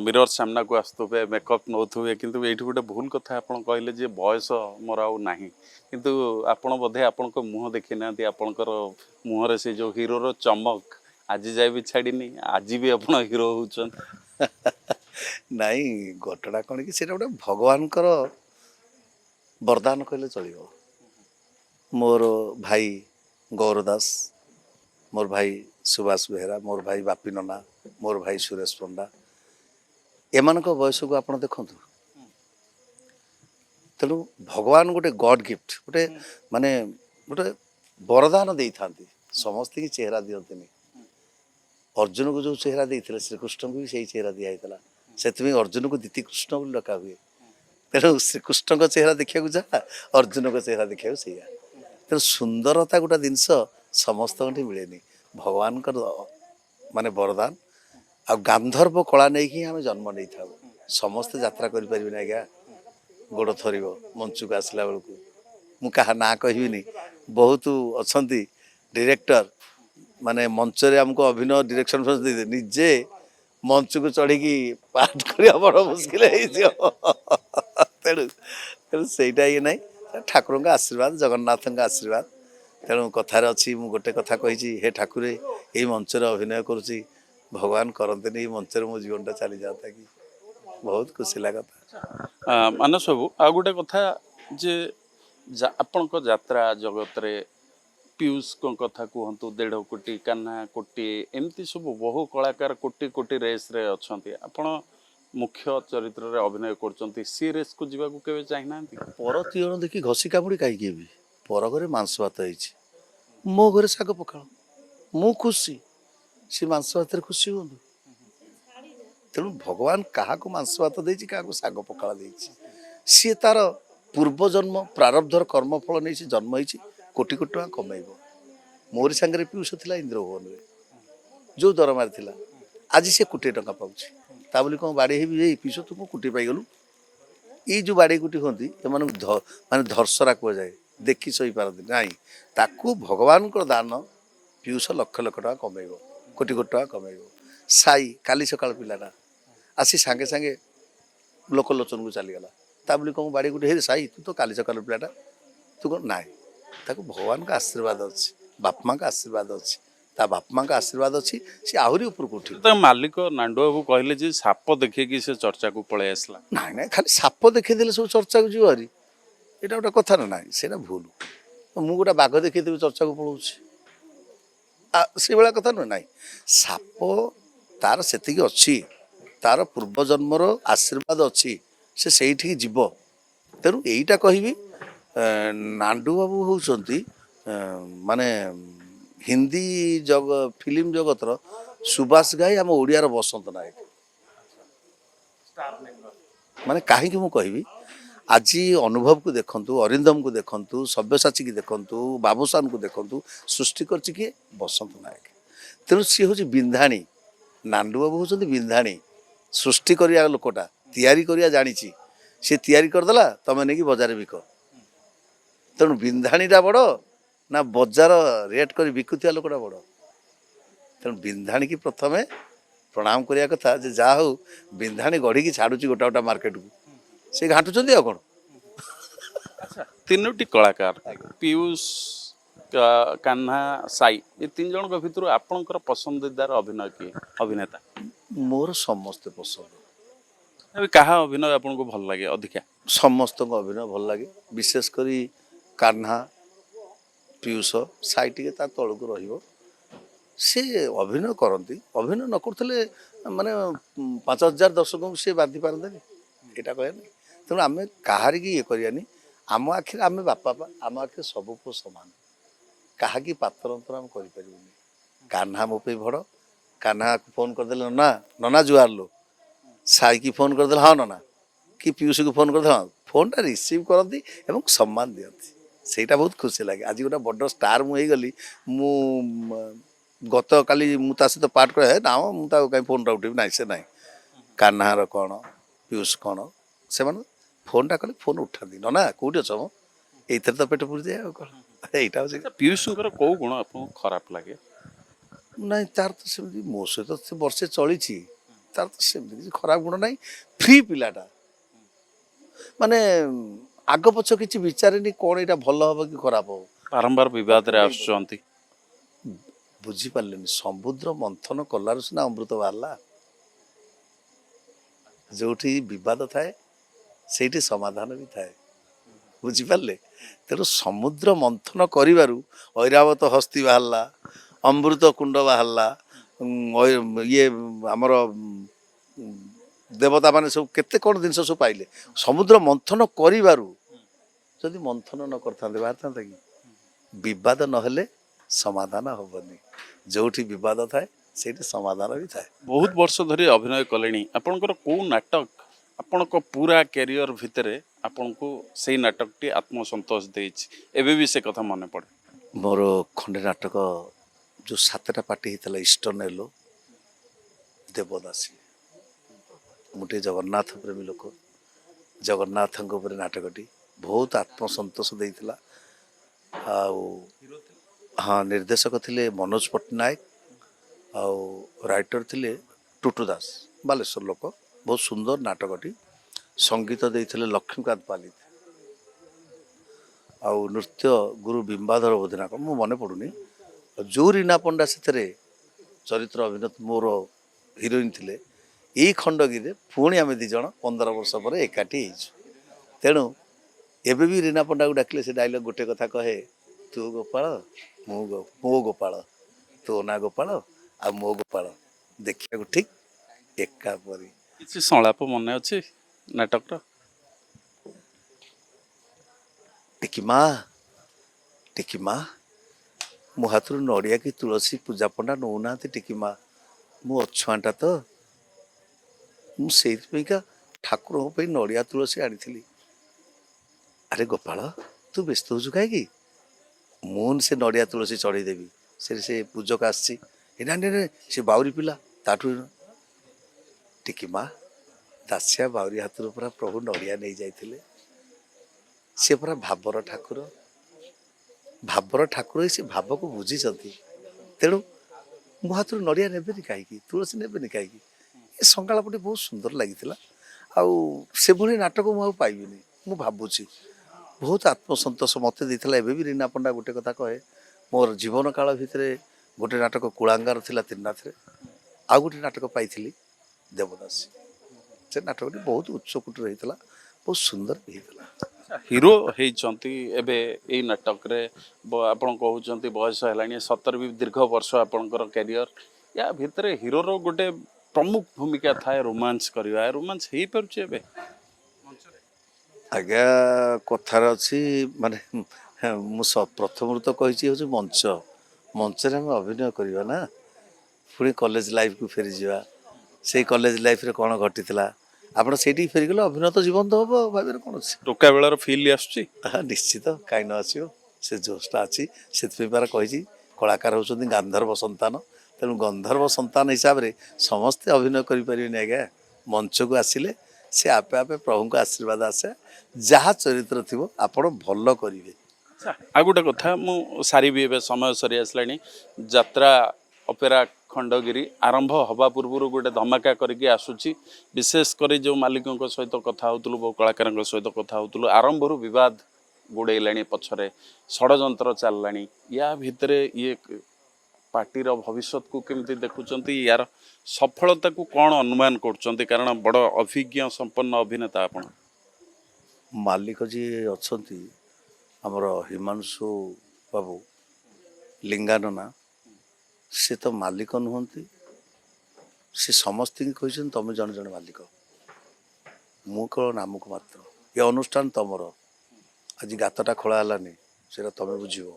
ମିରର ସାମ୍ନାକୁ ଆସୁଥିବେ, ମେକଅପ୍ ନେଉଥିବେ, କିନ୍ତୁ ଏଇଠି ଗୋଟେ ଭୁଲ କଥା ଆପଣ କହିଲେ ଯେ ବୟସ ମୋର ଆଉ ନାହିଁ, କିନ୍ତୁ ଆପଣ ବୋଧେ ଆପଣଙ୍କ ମୁହଁ ଦେଖିନାହାନ୍ତି, ଆପଣଙ୍କର ମୁହଁରେ ସେ ଯେଉଁ ହିରୋର ଚମକ ଆଜି ଯାଏ ବି ଛାଡ଼ିନି, ଆଜି ବି ଆପଣ ହିରୋ ହେଉଛନ୍ତି। ନାଇଁ, ଘଟଣା କ'ଣ କି, ସେଇଟା ଗୋଟେ ଭଗବାନଙ୍କର ବରଦାନ କହିଲେ ଚଳିବ। ମୋର ଭାଇ ଗୌର ଦାସ, ମୋର ଭାଇ ସୁଭାଷ ବେହେରା, ମୋର ଭାଇ ବାପି ନନା, ମୋର ଭାଇ ସୁରେଶ ପଣ୍ଡା, ଏମାନଙ୍କ ବୟସକୁ ଆପଣ ଦେଖନ୍ତୁ। ତେଣୁ ଭଗବାନ ଗୋଟେ ଗଡ୍ ଗିଫ୍ଟ, ଗୋଟେ ମାନେ गोटे वरदान दे था समस्त की चेहरा दिखते अर्जुन को जो चेहरा देते श्रीकृष्ण को भी सही चेहरा दिखाई से अर्जुन को दीति कृष्ण बोली डका हुए तेणु श्रीकृष्ण को चेहरा देखा जा अर्जुन को चेहरा देखा से तेणु सुंदरता गोटे जिनस समस्त मिले भगवान माने वरदान आ गांधर्व कला नहीं कि आम जन्म नहीं था समस्ते यात्रा करें आज्ञा गोड़ थर मंचू को आसला बेलू मुझा ना कहबी बहुत अच्छा डायरेक्टर माने मंच रे हमको अभिनय डायरेक्शन निजे मंच को चढ़ी पाठ करने बड़ मुस्किल तेणु तेणु सहीटा ये ना ठाकुर का आशीर्वाद जगन्नाथ का आशीर्वाद तेणु कथार अच्छी मु गोटे कथा कही हे ठाकुर ये मंच अभिनय करुँची भगवान करते मंच मो जीवनटा चली जाता कि बहुत खुशी लगता मानस बाबू आ गोटे कथा जे आपण यात्रा जगत रे पीयूष को कथा कहतु 1.5 कोटी कान्हा कोटी एमती सब बहु कलाकार कोटी कोटी रेस रे अच्छे आपण मुख्य चरित्र रे अभिनय करचंती सी रेस को जीवा को केबे चाहि नांती पर तीन देखी घसी कामुड़ी कहीं भी पर घरे मांस भात मो घरे शाग पखाड़ मु खुशी सी मांस भात खुशी हूँ तेणु भगवान क्या मांस भात देती क्या शाग पखाड़ दे सी तार पूर्व जन्म प्रारब्धर कर्मफल नहीं से जन्म होती कोटी कोटी टका कमेब मोरी सांगे पीयूष था इंद्रभुवन में जो दरमार था आज सी कोटी टका पाँच ता बोली कौन बाड़ी भी पीयूष तुम कोटी पाईगलु ये जो बाड़ी कुटी होती माने धर्षरा कहुए देखी सही पारती ना ताकू भगवान को दान पीयूष लक्ष लक्ष टका कमेब कोटी कोटी टका कमेब साई काली सकाल पिलाटा आसी सांगे सांगे लोकलोचन को चलीगला ता बोली कौन बाड़ी गुटे हे साई तू तो काली सकाल पिलाटा तू कौन ना ताकू भगवान का आशीर्वाद अच्छी बापमा का आशीर्वाद अच्छी ता बापमा का आशीर्वाद अच्छी सी आहरी ऊपर को उठी मालिक नांडू बाबू कहले जे साप देखिए से चर्चा को पळे आसला ना ना खाली साप देखीदे सब चर्चा को जीव हरी यहाँ गोटे कथा ना ना भूल मु गोटे बाघ देखीदेवी चर्चा को पलाऊँ से भाया कथा नुह ना साप तार से अच्छी तार पूर्वजन्मर आशीर्वाद अच्छी से जीव तेणु यहीटा कहबी नांडू बाबू होउछंती माने हिंदी फिल्म जगतर सुभाष घाई आम ओडियार बसंत नायक माने कहीं मु कहबी आज अनुभव को देखंतु अरिंदम को देखंतु सब्यसाची की देखंतु बाबूसान को देखंतु सृष्टि करछि किए बसंत नायक तेणु सी हूँ बिंधाणी नांडू बाबू होउछंती बिंधाणी सृष्टि करिया लोकटा तैयारी करिया जानिछि सी तैयारी करदेला तमे नेकी बजार बिक तेणु बिंधाणीटा बड़ ना बजार रेट कर बिकुथिया लोकटा बड़ तेणु बिंधाणी की प्रथमे प्रणाम करिया कथा जे जा हो बिंधाणी गढ़ी की छाड़ुची गोटा गोटा मार्केट को से घाटुचंदी आ कोन तीनोटी कलाकार पीयूष कान्हा साई ये 3 जन भितर आपणकर पसंदीदार अभिनय किए अभिनेता मोर समस्त पसंद अभी कहा अभिनय आपको भल लगे अधिका समस्त अभिनय भल लगे विशेष करी कान्हा पीयूष साई टे तलू रही सी अभिनय करती अभिनय न करते माने 5000 दर्शकों सी बांधि पारते यहाँ कहे ना तेणु आम कहार की ये करानी आम आखिर आम बापा आम आखिर सब पु सामान कहा पातर अंतर आम कर कान्हा मो पे भड़ कान्हा को फोन करदे नना नना जुआर लो साई की फोन करदे हाँ नना कि पीयूष को फोन करदे हाँ फोनटा रिसीव करती एवं सम्मान दिखती ସେଇଟା बहुत खुशी लगे आज गोटे बड़ स्टार मुझे गली मु गत काली मुझा सहित पाठ करे ना मुझे कहीं फोन उठेबी ना से ना कान्हार कौन पीयूष कौन से फोनटा कले फोन उठाती ना कौटी अच मो ये तो पेट पुरी जाए यहाँ पीयूष कौ गुण आपको खराब लगे ना तार तो सेमती मो सहित वर्षे चली तार तो सेमती किसी खराब गुण ना फ्री पिलाटा माने आग पछ किसी विचारे कौन यहाँ भल हम कि खराब हो बारंबार बद आसुँच बुझीपारे समुद्र मंथन कलार सीना अमृत बाहर जो बद थाए से समाधान भी थाए बुझीपारे तेणु समुद्र मंथन करू ऐरावत हस्ती बाहर अमृत कुंड बाहर ये आमर देवता माने सब केते कौन जिन सब पाइले समुद्र मंथन करू जदि मंथन न करते बाहर था कि ବିବାଦ ନହେଲେ ସମାଧାନ ହବନି। ଯୋଉଠି ବିବାଦ ଥାଏ ସେଇଠି ସମାଧାନ ବି ଥାଏ। ବହୁତ ବର୍ଷ ଧରି ଅଭିନୟ କଲେଣି, ଆପଣଙ୍କର କୋଉ ନାଟକ ଆପଣଙ୍କ ପୁରା କ୍ୟାରିୟର ଭିତରେ ଆପଣଙ୍କୁ ସେଇ ନାଟକଟି ଆତ୍ମସନ୍ତୋଷ ଦେଇଛି, ଏବେ ବି ସେ କଥା ମନେ ପଡ଼େ? ମୋର ଖଣ୍ଡେ ନାଟକ ଯେଉଁ 7ଟା ପାର୍ଟି ହେଇଥିଲା ଇଷ୍ଟର୍ଣ୍ଣ ଏଲୋ, ଦେବଦାସୀ। ମୁଁ ଟିକେ ଜଗନ୍ନାଥ ପ୍ରେମୀ ଲୋକ, ଜଗନ୍ନାଥଙ୍କ ଉପରେ ନାଟକଟି ବହୁତ ଆତ୍ମସନ୍ତୋଷ ଦେଇଥିଲା। ଆଉ ହଁ, ନିର୍ଦ୍ଦେଶକ ଥିଲେ ମନୋଜ ପଟ୍ଟନାୟକ, ଆଉ ରାଇଟର ଥିଲେ ଟୁଟୁ ଦାସ, ବାଲେଶ୍ୱର ଲୋକ। ବହୁତ ସୁନ୍ଦର ନାଟକଟି। ସଙ୍ଗୀତ ଦେଇଥିଲେ ଲକ୍ଷ୍ମୀକାନ୍ତ ପାଲିତ, ଆଉ ନୃତ୍ୟ ଗୁରୁ ବିମ୍ବାଧର ବୋଧନାକ, ମୁଁ ମନେ ପଡ଼ୁନି। ଯେଉଁ ରୀନା ପଣ୍ଡା ସେଥିରେ ଚରିତ୍ର ଅଭିନେତ ମୋର ହିରୋଇନ୍ ଥିଲେ। ଏଇ ଖଣ୍ଡଗିରିରେ ପୁଣି ଆମେ 2 ଜଣ 15 ବର୍ଷ ପରେ ଏକାଠି ହେଇଛୁ। ତେଣୁ ଏବେ ବି ରୀନା ପଣ୍ଡାକୁ ଡାକିଲେ ସେ ଡାଇଲଗ ଗୋଟେ କଥା କହେ, ତୁ ଗୋପାଳ ମୋ ଗୋପାଳ, ତୋ ନା ଗୋପାଳ ଆଉ ମୋ ଗୋପାଳ ଦେଖିବାକୁ ଠିକ୍ ଏକା ପରି। କିଛି ସଂଳାପ ମନେ ଅଛି ନାଟକର? ଟିକିମା ଟିକିମା, ମୋ ହାତରୁ ନଡ଼ିଆ କି ତୁଳସୀ ପୂଜା ପଣ୍ଡା ନେଉନାହାନ୍ତି ଟିକିମା, ମୁଁ ଅଛୁଆଁଟା ତ, ମୁଁ ସେଇଥିପାଇଁକା ଠାକୁରଙ୍କ ପାଇଁ ନଡ଼ିଆ ତୁଳସୀ ଆଣିଥିଲି। ଆରେ ଗୋପାଳ, ତୁ ବ୍ୟସ୍ତ ହେଉଛୁ କାହିଁକି? ମୁଁ ସେ ନଡ଼ିଆ ତୁଳସୀ ଚଢ଼େଇଦେବି। ସେ ପୂଜକ ଆସିଛି, ନାଇଁ ନାଇଁ ସେ ବାଉରି ପିଲା, ତାଠୁ ଟିକିମା, ଦାସିଆ ବାଉରି ହାତରୁ ପୁରା ପ୍ରଭୁ ନଡ଼ିଆ ନେଇଯାଇଥିଲେ। ସେ ପୁରା ଭାବର ଠାକୁର, ଭାବର ଠାକୁର ସେ ଭାବକୁ ବୁଝିଛନ୍ତି। ତେଣୁ ମୋ ହାତରୁ ନଡ଼ିଆ ନେବେନି କାହିଁକି, ତୁଳସୀ ନେବେନି କାହିଁକି? ଏ ସଂଳାପଟି ବହୁତ ସୁନ୍ଦର ଲାଗିଥିଲା। ଆଉ ସେଭଳି ନାଟକ ମୁଁ ଆଉ ପାଇବିନି। ମୁଁ ଭାବୁଛି ବହୁତ ଆତ୍ମସନ୍ତୋଷ ମୋତେ ଦେଇଥିଲା। ଏବେ ବି ରୀନା ପଣ୍ଡା ଗୋଟେ କଥା କହେ, ମୋର ଜୀବନ କାଳ ଭିତରେ ଗୋଟେ ନାଟକ କୁଳାଙ୍ଗାର ଥିଲା ତ୍ରିନାଥରେ, ଆଉ ଗୋଟେ ନାଟକ ପାଇଥିଲି ଦେବଦାସୀ। ସେ ନାଟକଟି ବହୁତ ଉଚ୍ଚକୋଟୀର ହେଇଥିଲା, ବହୁତ ସୁନ୍ଦର ବି ହେଇଥିଲା। ହିରୋ ହେଇଛନ୍ତି ଏବେ ଏଇ ନାଟକରେ, ଆପଣ କହୁଛନ୍ତି ବୟସ ହେଲାଣି 17 ବି ଦୀର୍ଘ ବର୍ଷ ଆପଣଙ୍କର କ୍ୟାରିୟର। ୟା ଭିତରେ ହିରୋର ଗୋଟେ ପ୍ରମୁଖ ଭୂମିକା ଥାଏ ରୋମାନ୍ସ କରିବା, ରୋମାନ୍ସ ହେଇପାରୁଛି ଏବେ? ଆଜ୍ଞା, କଥାରେ ଅଛି ମାନେ ମୁଁ ପ୍ରଥମରୁ ତ କହିଛି ହେଉଛି ମଞ୍ଚରେ ଆମେ ଅଭିନୟ କରିବା ନା। ପୁଣି କଲେଜ ଲାଇଫକୁ ଫେରିଯିବା, ସେଇ କଲେଜ ଲାଇଫରେ କ'ଣ ଘଟିଥିଲା ଆପଣ ସେଇଠିକି ଫେରିଗଲେ ଅଭିନୟ ତ ଜୀବନ୍ତ ହବ, ଭାବିରେ କ'ଣ ଅଛି। ଟୋକା ବେଳର ଫିଲ୍ ଆସୁଛି? ନିଶ୍ଚିତ, କାହିଁ ନ ଆସିବ, ସେ ଜୋସ୍ଟା ଅଛି। ସେଥିପାଇଁ ପରା କହିଛି କଳାକାର ହେଉଛନ୍ତି ଗାନ୍ଧର୍ବ ସନ୍ତାନ। ତେଣୁ ଗନ୍ଧର୍ବ ସନ୍ତାନ ହିସାବରେ ସମସ୍ତେ ଅଭିନୟ କରିପାରିବେନି ଆଜ୍ଞା। ମଞ୍ଚକୁ ଆସିଲେ ସେ ଆପେ ଆପେ ପ୍ରଭୁଙ୍କ ଆଶୀର୍ବାଦ ଆସେ। ଯାହା ଚରିତ୍ର ଥିବ ଆପଣ ଭଲ କରିବେ। ଆଉ ଗୋଟେ କଥା ମୁଁ ସାରିବି, ଏବେ ସମୟ ସରି ଆସିଲାଣି। ଯାତ୍ରା ଅପେରା ଖଣ୍ଡଗିରି ଆରମ୍ଭ ହେବା ପୂର୍ବରୁ ଗୋଟେ ଧମାକା କରିକି ଆସୁଛି। ବିଶେଷ କରି ଯେଉଁ ମାଲିକଙ୍କ ସହିତ କଥା ହେଉଥିଲୁ, ବହୁ କଳାକାରଙ୍କ ସହିତ କଥା ହେଉଥିଲୁ, ଆରମ୍ଭରୁ ବିବାଦ ଗୋଡ଼େଇଲାଣି, ପଛରେ ଷଡ଼ଯନ୍ତ୍ର ଚାଲିଲାଣି। ୟା ଭିତରେ ଇଏ ପାର୍ଟିର ଭବିଷ୍ୟତକୁ କେମିତି ଦେଖୁଛନ୍ତି? ୟାର ସଫଳତାକୁ କ'ଣ ଅନୁମାନ କରୁଛନ୍ତି? କାରଣ ବଡ଼ ଅଭିଜ୍ଞ ସମ୍ପନ୍ନ ଅଭିନେତା ଆପଣ। ମାଲିକ ଯିଏ ଅଛନ୍ତି ଆମର ହିମାଂଶୁ ବାବୁ ଲିଙ୍ଗାନନା, ସେ ତ ମାଲିକ ନୁହନ୍ତି। ସେ ସମସ୍ତଙ୍କୁ କହିଛନ୍ତି ତମେ ଜଣେ ଜଣେ ମାଲିକ, ମୁଁ କେବଳ ନାମକୁ ମାତ୍ର। ଏ ଅନୁଷ୍ଠାନ ତମର। ଆଜି ଗାତଟା ଖୋଳା ହେଲାନି, ସେଇଟା ତମେ ବୁଝିବ।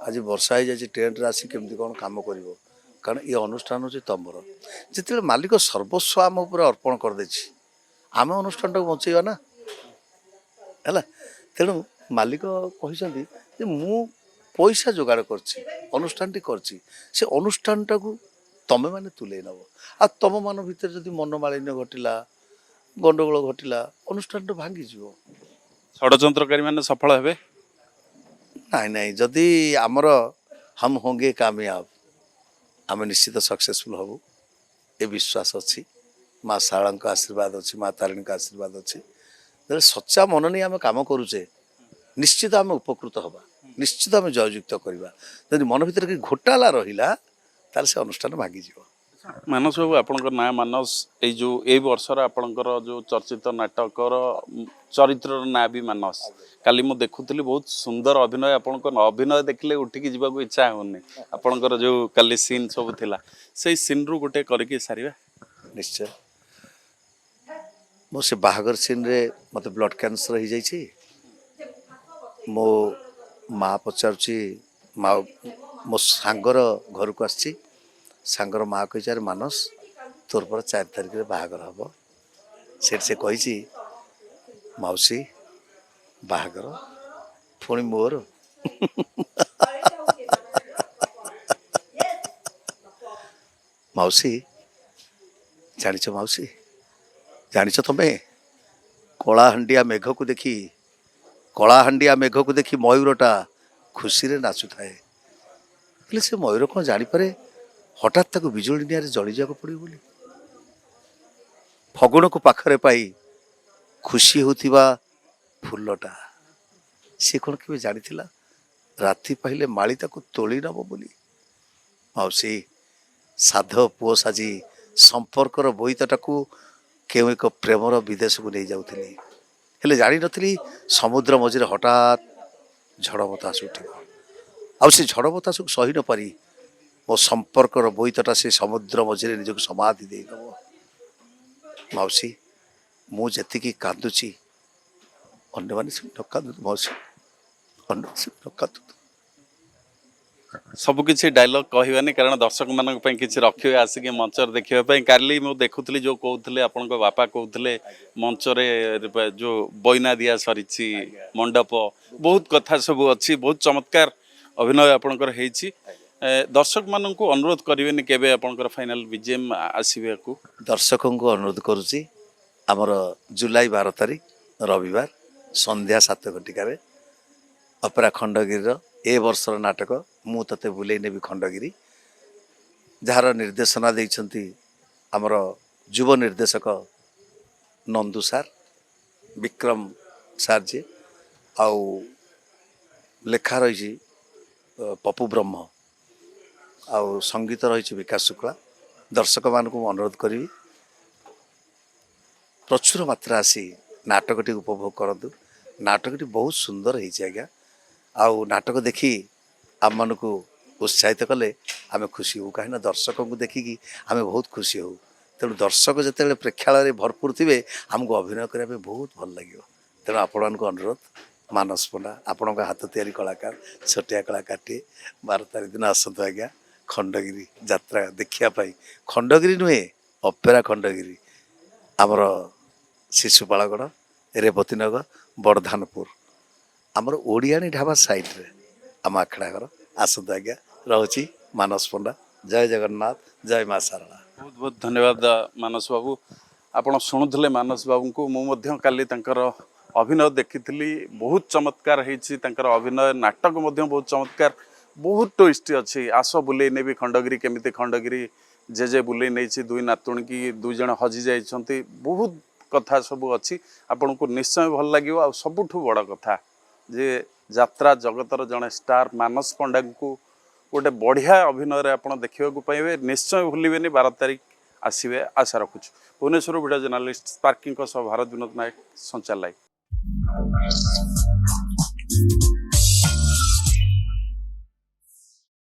ଆଜି ବର୍ଷା ହେଇଯାଇଛି, ଟେଣ୍ଟରେ ଆସି କେମିତି କ'ଣ କାମ କରିବ, କାରଣ ଏ ଅନୁଷ୍ଠାନ ହେଉଛି ତମର। ଯେତେବେଳେ ମାଲିକ ସର୍ବସ୍ୱ ଆମ ଉପରେ ଅର୍ପଣ କରିଦେଇଛି, ଆମେ ଅନୁଷ୍ଠାନଟାକୁ ବଞ୍ଚେଇବା ନା, ହେଲା। ତେଣୁ ମାଲିକ କହିଛନ୍ତି ଯେ ମୁଁ ପଇସା ଯୋଗାଡ଼ କରିଛି, ଅନୁଷ୍ଠାନଟି କରିଛି, ସେ ଅନୁଷ୍ଠାନଟାକୁ ତମେମାନେ ତୁଲେଇ ନେବ। ଆଉ ତମମାନଙ୍କ ଭିତରେ ଯଦି ମନମାଳିନ୍ୟ ଘଟିଲା, ଗଣ୍ଡଗୋଳ ଘଟିଲା, ଅନୁଷ୍ଠାନଟା ଭାଙ୍ଗିଯିବ। ଷଡ଼ଯନ୍ତ୍ରକାରୀ ମାନେ ସଫଳ ହେବେ? ନାଇଁ, ଯଦି ଆମର ହମ୍ ହୋଙ୍ଗେ କାମୟାବ, ଆମେ ନିଶ୍ଚିତ ସକ୍ସେସଫୁଲ୍ ହବୁ, ଏ ବିଶ୍ୱାସ ଅଛି। ମା ଶାରଳାଙ୍କ ଆଶୀର୍ବାଦ ଅଛି, ମା ତାରିଣୀଙ୍କ ଆଶୀର୍ବାଦ ଅଛି। ଯେତେବେଳେ ସଚ୍ଚା ମନ ନେଇ ଆମେ କାମ କରୁଛେ, ନିଶ୍ଚିତ ଆମେ ଉପକୃତ ହେବା, ନିଶ୍ଚିତ ଆମେ ଜୟଯୁକ୍ତ କରିବା। ଯଦି ମନ ଭିତରେ କିଛି ଘୋଟାଲା ରହିଲା, ତାହେଲେ ସେ ଅନୁଷ୍ଠାନ ଭାଙ୍ଗିଯିବ। ମାନସ ବାବୁ, ଆପଣଙ୍କ ନାଁ ମାନସ। ଏଇ ବର୍ଷର ଆପଣଙ୍କର ଯେଉଁ ଚର୍ଚ୍ଚିତ ନାଟକର ଚରିତ୍ରର ନାଁ ବି ମାନସ। କାଲି ମୁଁ ଦେଖୁଥିଲି, ବହୁତ ସୁନ୍ଦର ଅଭିନୟ। ଆପଣଙ୍କ ଅଭିନୟ ଦେଖିଲେ ଉଠିକି ଯିବାକୁ ଇଚ୍ଛା ହେଉନି। ଆପଣଙ୍କର ଯେଉଁ କାଲି ସିନ୍ ସବୁ ଥିଲା, ସେଇ ସିନ୍ରୁ ଗୋଟେ କରିକି ସାରିବା। ନିଶ୍ଚୟ। ସେ ବାହାଘର ସିନ୍ରେ ମୋତେ ବ୍ଲଡ଼ କ୍ୟାନ୍ସର ହେଇଯାଇଛି। ମୋ ମା ପଚାରୁଛି ମା ମୋ ସାଙ୍ଗର ଘରକୁ ଆସିଛି ସାଙ୍ଗର ମା କହିଛି ଆରେ ମାନସ ତୋର ପରା 4 ତାରିଖରେ ବାହାଘର ହବ ସେଠି ସେ କହିଛି ମାଉସୀ ବାହାଘର ପୁଣି ମୋର ମାଉସୀ ଜାଣିଛ ତମେ କଳାହାଣ୍ଡିଆ ମେଘକୁ ଦେଖି ମୟୂରଟା ଖୁସିରେ ନାଚୁଥାଏ ହେଲେ ସେ ମୟୂର କ'ଣ ଜାଣିପାରେ ହଠାତ୍ ତାକୁ ବିଜୁଳି ନିଆଁରେ ଜଳିଯିବାକୁ ପଡ଼ିବ ବୋଲି ଫଗୁଣକୁ ପାଖରେ ପାଇ ଖୁସି ହେଉଥିବା ଫୁଲଟା ସେ କ'ଣ କେବେ ଜାଣିଥିଲା ରାତି ପାହିଲେ ମାଳି ତାକୁ ତୋଳି ନେବ ବୋଲି ମାଉସୀ ସାଧ ପୁଅ ସାଜି ସମ୍ପର୍କର ବୋଇତଟାକୁ କେଉଁ ଏକ ପ୍ରେମର ବିଦେଶକୁ ନେଇ ଯାଉଥିଲି ହେଲେ ଜାଣିନଥିଲି ସମୁଦ୍ର ମଝିରେ ହଠାତ୍ ଝଡ଼ ବତାସ ଉଠିବ ଆଉ ସେ ଝଡ଼ ବତାସକୁ ସହି ନ ପାରି ମୋ ସମ୍ପର୍କର ବୋଇତଟା ସେ ସମୁଦ୍ର ମଝିରେ ନିଜକୁ ସମାଧି ଦେଇଦେବ ମାଉସୀ ମୁଁ ଯେତିକି କାନ୍ଦୁଛି ଅନ୍ୟମାନେ ସେ ନ କାନ୍ଦୁନ୍ତୁ ମାଉସୀ ଅନ୍ୟମାନେ ସେ ନ କାନ୍ଦୁନ୍ତୁ ସବୁକିଛି ଡାଇଲଗ କହିବାନି କାରଣ ଦର୍ଶକମାନଙ୍କ ପାଇଁ କିଛି ରଖିବେ ଆସିକି ମଞ୍ଚରେ ଦେଖିବା ପାଇଁ କାଲି ମୁଁ ଦେଖୁଥିଲି ଯେଉଁ କହୁଥିଲେ ଆପଣଙ୍କ ବାପା କହୁଥିଲେ ମଞ୍ଚରେ ଯେଉଁ ବଇନା ଦିଆ ସରିଛି ମଣ୍ଡପ ବହୁତ କଥା ସବୁ ଅଛି ବହୁତ ଚମତ୍କାର ଅଭିନୟ ଆପଣଙ୍କର ହେଇଛି ଦର୍ଶକମାନଙ୍କୁ ଅନୁରୋଧ କରିବେନି କେବେ ଆପଣଙ୍କର ଫାଇନାଲ ବିଜିଏମ୍ ଆସିବାକୁ ଦର୍ଶକଙ୍କୁ ଅନୁରୋଧ କରୁଛି ଆମର ଜୁଲାଇ 12 ତାରିଖ ରବିବାର ସନ୍ଧ୍ୟା 7 ଘଟିକାରେ ଅପେରା ଖଣ୍ଡଗିରିର ଏ ବର୍ଷର ନାଟକ ମୁଁ ତତେ ବୁଲେଇ ନେବି ଖଣ୍ଡଗିରି ଯାହାର ନିର୍ଦ୍ଦେଶନା ଦେଇଛନ୍ତି ଆମର ଯୁବ ନିର୍ଦ୍ଦେଶକ ନନ୍ଦୁ ସାର୍ ବିକ୍ରମ ସାର୍ ଯିଏ ଆଉ ଲେଖା ରହିଛି ପପୁ ବ୍ରହ୍ମ ଆଉ ସଙ୍ଗୀତ ରହିଛି ବିକାଶ ଶୁକ୍ଲା ଦର୍ଶକମାନଙ୍କୁ ମୁଁ ଅନୁରୋଧ କରିବି ପ୍ରଚୁର ମାତ୍ରା ଆସି ନାଟକଟି ଉପଭୋଗ କରନ୍ତୁ ନାଟକଟି ବହୁତ ସୁନ୍ଦର ହେଇଛି ଆଜ୍ଞା ଆଉ ନାଟକ ଦେଖି ଆମମାନଙ୍କୁ ଉତ୍ସାହିତ କଲେ ଆମେ ଖୁସି ହେଉ କାହିଁକିନା ଦର୍ଶକଙ୍କୁ ଦେଖିକି ଆମେ ବହୁତ ଖୁସି ହେଉ ତେଣୁ ଦର୍ଶକ ଯେତେବେଳେ ପ୍ରେକ୍ଷାଳୟରେ ଭରପୁର ଥିବେ ଆମକୁ ଅଭିନୟ କରିବା ପାଇଁ ବହୁତ ଭଲ ଲାଗିବ ତେଣୁ ଆପଣମାନଙ୍କୁ ଅନୁରୋଧ ମାନସ ପଣ୍ଡା ଆପଣଙ୍କ ହାତ ତିଆରି କଳାକାର ଛୋଟିଆ କଳାକାରଟିଏ 12 ତାରିଖ ଦିନ ଆସନ୍ତୁ ଆଜ୍ଞା ଖଣ୍ଡଗିରି ଯାତ୍ରା ଦେଖିବା ପାଇଁ ଖଣ୍ଡଗିରି ନୁହେଁ ଅପେରା ଖଣ୍ଡଗିରି ଆମର ଶିଶୁପାଳଗଡ଼ ରେବତୀନଗର ବଡ଼ଧାନପୁର ଆମର ଓଡ଼ିଆଣୀ ଢାବା ସାଇଡ଼ରେ ଆମ ଆଖଡ଼ା ଘର ଆସନ୍ତୁ ଆଜ୍ଞା ରହୁଛି ମାନସ ପଣ୍ଡା ଜୟ ଜଗନ୍ନାଥ ଜୟ ମା ଶାରଳା ବହୁତ ବହୁତ ଧନ୍ୟବାଦ ମାନସ ବାବୁ ଆପଣ ଶୁଣୁଥିଲେ ମାନସ ବାବୁଙ୍କୁ ମୁଁ ମଧ୍ୟ କାଲି ତାଙ୍କର ଅଭିନୟ ଦେଖିଥିଲି ବହୁତ ଚମତ୍କାର ହେଇଛି ତାଙ୍କର ଅଭିନୟ ନାଟକ ମଧ୍ୟ ବହୁତ ଚମତ୍କାର ବହୁତ ଟୁଇଷ୍ଟ ଅଛି ଆସ ବୁଲେଇ ନେବି ଖଣ୍ଡଗିରି କେମିତି ଖଣ୍ଡଗିରି ଯେ ବୁଲେଇ ନେଇଛି ଦୁଇ ନାତୁଣୀକି 2 ଜଣ ହଜି ଯାଇଛନ୍ତି ବହୁତ କଥା ସବୁ ଅଛି ଆପଣଙ୍କୁ ନିଶ୍ଚୟ ଭଲ ଲାଗିବ ଆଉ ସବୁଠୁ ବଡ଼ କଥା ଯେ ଯାତ୍ରା ଜଗତର ଜଣେ ଷ୍ଟାର ମାନସ ପଣ୍ଡାଙ୍କୁ ଗୋଟେ ବଢ଼ିଆ ଅଭିନୟରେ ଆପଣ ଦେଖିବାକୁ ପାଇବେ ନିଶ୍ଚୟ ଭୁଲିବେନି 12 ତାରିଖ ଆସିବେ ଆଶା ରଖୁଛୁ ଭୁବନେଶ୍ୱର ଭିଡ଼ିଓ ଜର୍ଣ୍ଣାଲିଷ୍ଟ ସ୍ପାର୍କିଙ୍କ ସହ ଭାରତ ବିନୋଦ ନାୟକ ସଞ୍ଚାର ଲାଇଭ୍